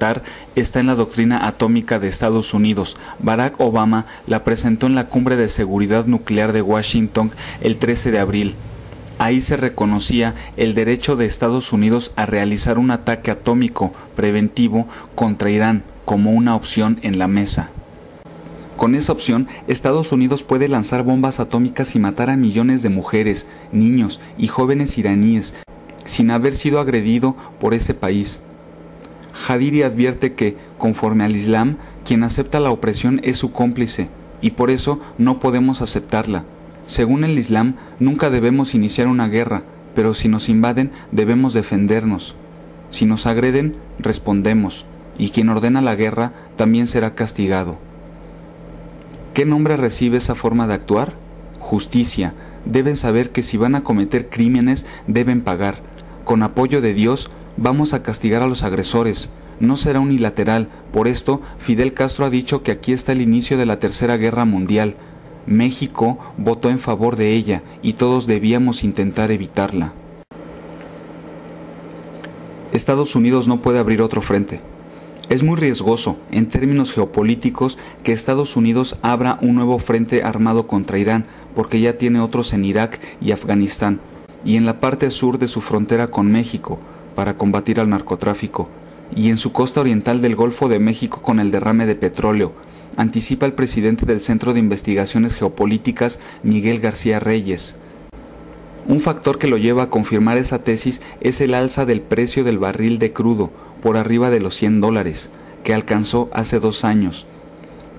Qatar está en la doctrina atómica de Estados Unidos. Barack Obama la presentó en la Cumbre de Seguridad Nuclear de Washington el 13 de abril. Ahí se reconocía el derecho de Estados Unidos a realizar un ataque atómico preventivo contra Irán como una opción en la mesa. Con esa opción, Estados Unidos puede lanzar bombas atómicas y matar a millones de mujeres, niños y jóvenes iraníes sin haber sido agredido por ese país. Hadiri advierte que, conforme al Islam, quien acepta la opresión es su cómplice, y por eso no podemos aceptarla. Según el Islam, nunca debemos iniciar una guerra, pero si nos invaden, debemos defendernos. Si nos agreden, respondemos, y quien ordena la guerra también será castigado. ¿Qué nombre recibe esa forma de actuar? Justicia. Deben saber que si van a cometer crímenes, deben pagar. Con apoyo de Dios, vamos a castigar a los agresores. No será unilateral. Por esto, Fidel Castro ha dicho que aquí está el inicio de la Tercera Guerra Mundial. México votó en favor de ella y todos debíamos intentar evitarla. Estados Unidos no puede abrir otro frente. Es muy riesgoso, en términos geopolíticos, que Estados Unidos abra un nuevo frente armado contra Irán, porque ya tiene otros en Irak y Afganistán, y en la parte sur de su frontera con México, para combatir al narcotráfico, y en su costa oriental del Golfo de México con el derrame de petróleo, anticipa el presidente del Centro de Investigaciones Geopolíticas, Miguel García Reyes. Un factor que lo lleva a confirmar esa tesis es el alza del precio del barril de crudo, por arriba de los $100, que alcanzó hace 2 años.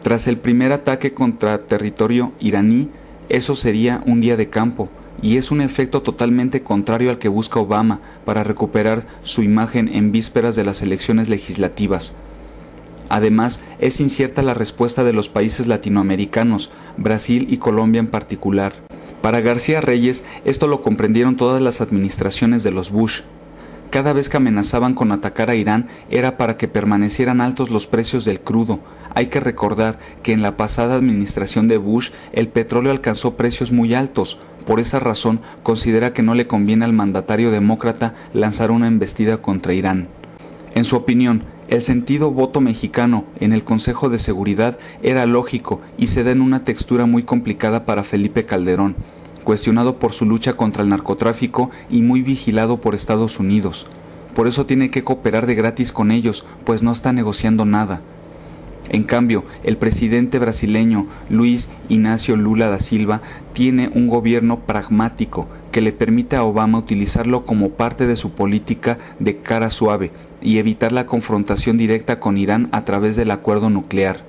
Tras el primer ataque contra territorio iraní, eso sería un día de campo, y es un efecto totalmente contrario al que busca Obama para recuperar su imagen en vísperas de las elecciones legislativas. Además, es incierta la respuesta de los países latinoamericanos, Brasil y Colombia en particular. Para García Reyes, esto lo comprendieron todas las administraciones de los Bush. Cada vez que amenazaban con atacar a Irán era para que permanecieran altos los precios del crudo. Hay que recordar que en la pasada administración de Bush el petróleo alcanzó precios muy altos. Por esa razón considera que no le conviene al mandatario demócrata lanzar una embestida contra Irán. En su opinión, el sentido voto mexicano en el Consejo de Seguridad era lógico y se da en una textura muy complicada para Felipe Calderón, cuestionado por su lucha contra el narcotráfico y muy vigilado por Estados Unidos. Por eso tiene que cooperar de gratis con ellos, pues no está negociando nada. En cambio, el presidente brasileño Luiz Inácio Lula da Silva tiene un gobierno pragmático que le permite a Obama utilizarlo como parte de su política de cara suave y evitar la confrontación directa con Irán a través del acuerdo nuclear.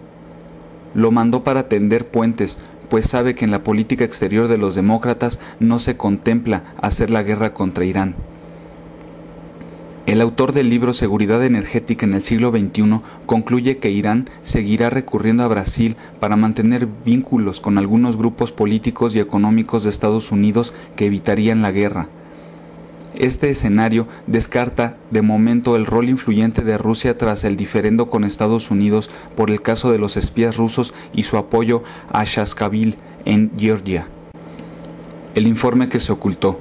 Lo mandó para tender puentes, pues sabe que en la política exterior de los demócratas no se contempla hacer la guerra contra Irán. El autor del libro Seguridad Energética en el siglo XXI concluye que Irán seguirá recurriendo a Brasil para mantener vínculos con algunos grupos políticos y económicos de Estados Unidos que evitarían la guerra. Este escenario descarta de momento el rol influyente de Rusia tras el diferendo con Estados Unidos por el caso de los espías rusos y su apoyo a Shashkavil en Georgia. El informe que se ocultó.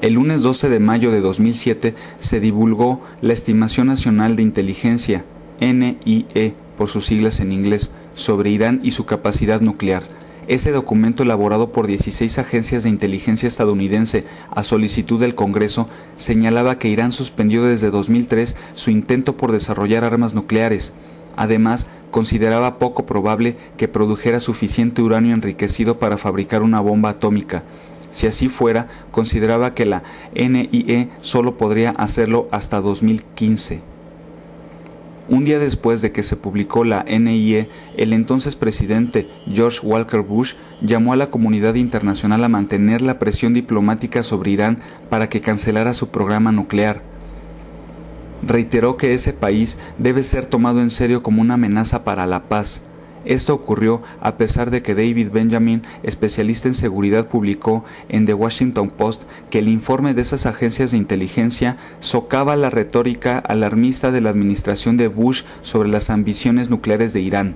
El lunes 12 de mayo de 2007 se divulgó la Estimación Nacional de Inteligencia, NIE por sus siglas en inglés, sobre Irán y su capacidad nuclear. Ese documento, elaborado por 16 agencias de inteligencia estadounidense a solicitud del Congreso, señalaba que Irán suspendió desde 2003 su intento por desarrollar armas nucleares. Además, consideraba poco probable que produjera suficiente uranio enriquecido para fabricar una bomba atómica. Si así fuera, consideraba que la NIE solo podría hacerlo hasta 2015. Un día después de que se publicó la NIE, el entonces presidente George Walker Bush llamó a la comunidad internacional a mantener la presión diplomática sobre Irán para que cancelara su programa nuclear. Reiteró que ese país debe ser tomado en serio como una amenaza para la paz. Esto ocurrió a pesar de que David Benjamin, especialista en seguridad, publicó en The Washington Post que el informe de esas agencias de inteligencia socava la retórica alarmista de la administración de Bush sobre las ambiciones nucleares de Irán.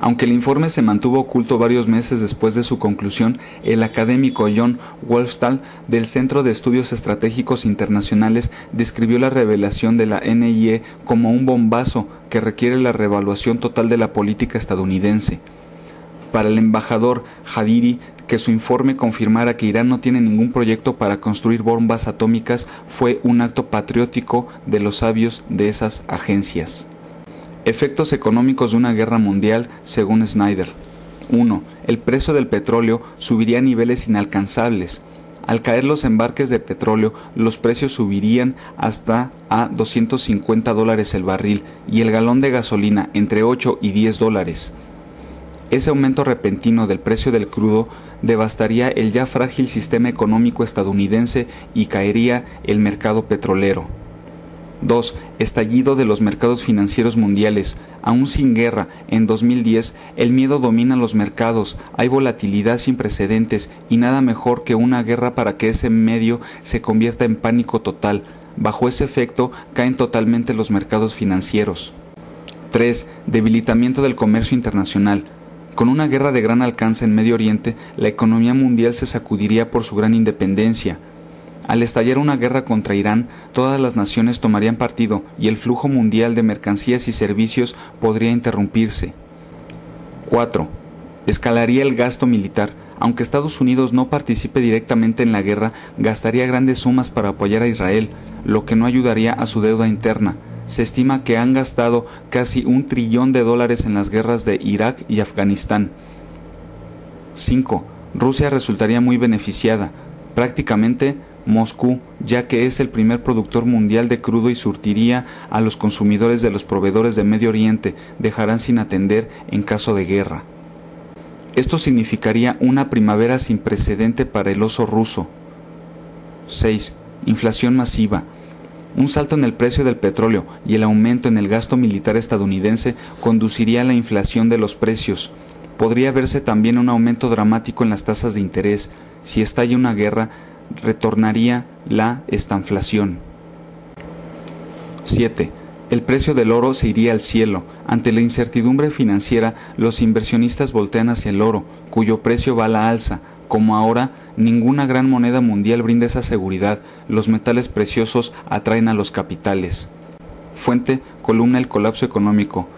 Aunque el informe se mantuvo oculto varios meses después de su conclusión, el académico John Wolfstall del Centro de Estudios Estratégicos Internacionales describió la revelación de la NIE como un bombazo que requiere la reevaluación total de la política estadounidense. Para el embajador Hadiri, que su informe confirmara que Irán no tiene ningún proyecto para construir bombas atómicas fue un acto patriótico de los sabios de esas agencias. Efectos económicos de una guerra mundial, según Snyder. 1. El precio del petróleo subiría a niveles inalcanzables. Al caer los embarques de petróleo, los precios subirían hasta a $250 el barril y el galón de gasolina entre 8 y 10 dólares. Ese aumento repentino del precio del crudo devastaría el ya frágil sistema económico estadounidense y caería el mercado petrolero. 2. Estallido de los mercados financieros mundiales. Aún sin guerra, en 2010, el miedo domina los mercados, hay volatilidad sin precedentes y nada mejor que una guerra para que ese medio se convierta en pánico total. Bajo ese efecto, caen totalmente los mercados financieros. 3. Debilitamiento del comercio internacional. Con una guerra de gran alcance en Medio Oriente, la economía mundial se sacudiría por su gran independencia. Al estallar una guerra contra Irán, todas las naciones tomarían partido y el flujo mundial de mercancías y servicios podría interrumpirse. 4. Escalaría el gasto militar. Aunque Estados Unidos no participe directamente en la guerra, gastaría grandes sumas para apoyar a Israel, lo que no ayudaría a su deuda interna. Se estima que han gastado casi $1 trillón en las guerras de Irak y Afganistán. 5. Rusia resultaría muy beneficiada. Prácticamente Moscú, ya que es el primer productor mundial de crudo y surtiría a los consumidores de los proveedores de Medio Oriente, dejarán sin atender en caso de guerra. Esto significaría una primavera sin precedente para el oso ruso. 6. Inflación masiva. Un salto en el precio del petróleo y el aumento en el gasto militar estadounidense conduciría a la inflación de los precios. Podría verse también un aumento dramático en las tasas de interés. Si estalla una guerra, retornaría la estanflación. 7. El precio del oro se iría al cielo. Ante la incertidumbre financiera, los inversionistas voltean hacia el oro, cuyo precio va a la alza. Como ahora, ninguna gran moneda mundial brinda esa seguridad. Los metales preciosos atraen a los capitales. Fuente, columna El colapso económico.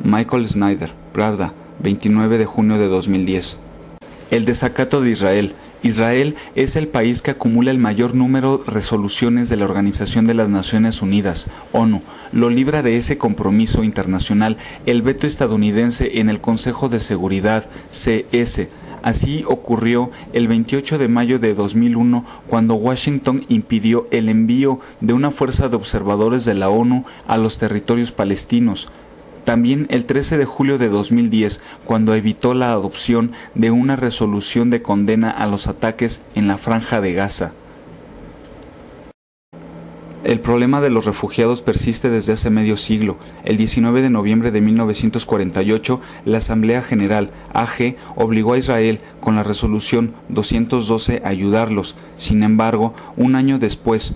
Michael Snyder, Pravda, 29 de junio de 2010. El desacato de Israel. Israel es el país que acumula el mayor número de resoluciones de la Organización de las Naciones Unidas, ONU. Lo libra de ese compromiso internacional el veto estadounidense en el Consejo de Seguridad, CS. Así ocurrió el 28 de mayo de 2001, cuando Washington impidió el envío de una fuerza de observadores de la ONU a los territorios palestinos. También el 13 de julio de 2010, cuando evitó la adopción de una resolución de condena a los ataques en la Franja de Gaza. El problema de los refugiados persiste desde hace medio siglo. El 19 de noviembre de 1948, la Asamblea General, AG, obligó a Israel, con la resolución 212, a ayudarlos. Sin embargo, un año después,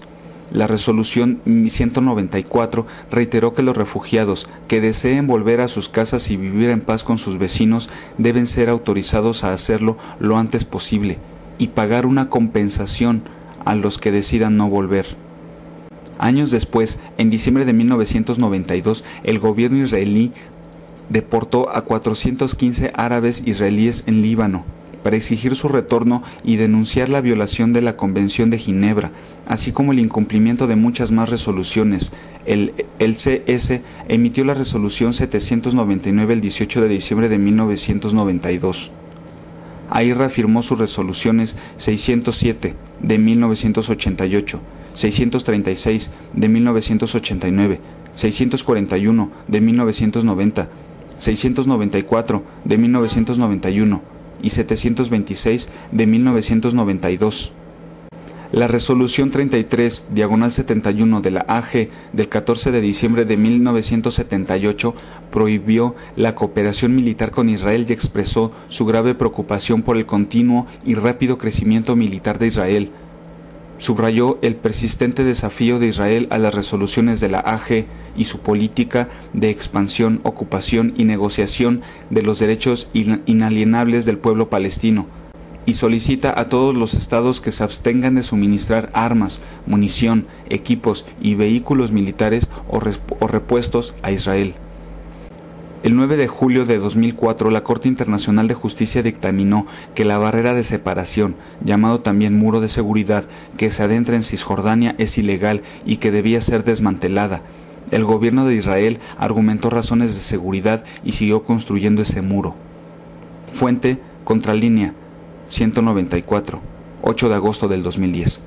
la resolución 194 reiteró que los refugiados que deseen volver a sus casas y vivir en paz con sus vecinos deben ser autorizados a hacerlo lo antes posible y pagar una compensación a los que decidan no volver. Años después, en diciembre de 1992, el gobierno israelí deportó a 415 árabes israelíes en Líbano para exigir su retorno y denunciar la violación de la Convención de Ginebra, así como el incumplimiento de muchas más resoluciones. El CS emitió la resolución 799 el 18 de diciembre de 1992. Ahí reafirmó sus resoluciones 607 de 1988, 636 de 1989, 641 de 1990, 694 de 1991 y 726 de 1992. La resolución 33/71 de la AG del 14 de diciembre de 1978 prohibió la cooperación militar con Israel y expresó su grave preocupación por el continuo y rápido crecimiento militar de Israel. Subrayó el persistente desafío de Israel a las resoluciones de la AG y su política de expansión, ocupación y negociación de los derechos inalienables del pueblo palestino, y solicita a todos los estados que se abstengan de suministrar armas, munición, equipos y vehículos militares o repuestos a Israel. El 9 de julio de 2004, la Corte Internacional de Justicia dictaminó que la barrera de separación, llamado también muro de seguridad, que se adentra en Cisjordania es ilegal y que debía ser desmantelada. El gobierno de Israel argumentó razones de seguridad y siguió construyendo ese muro. Fuente: Contralínea 194, 8 de agosto del 2010.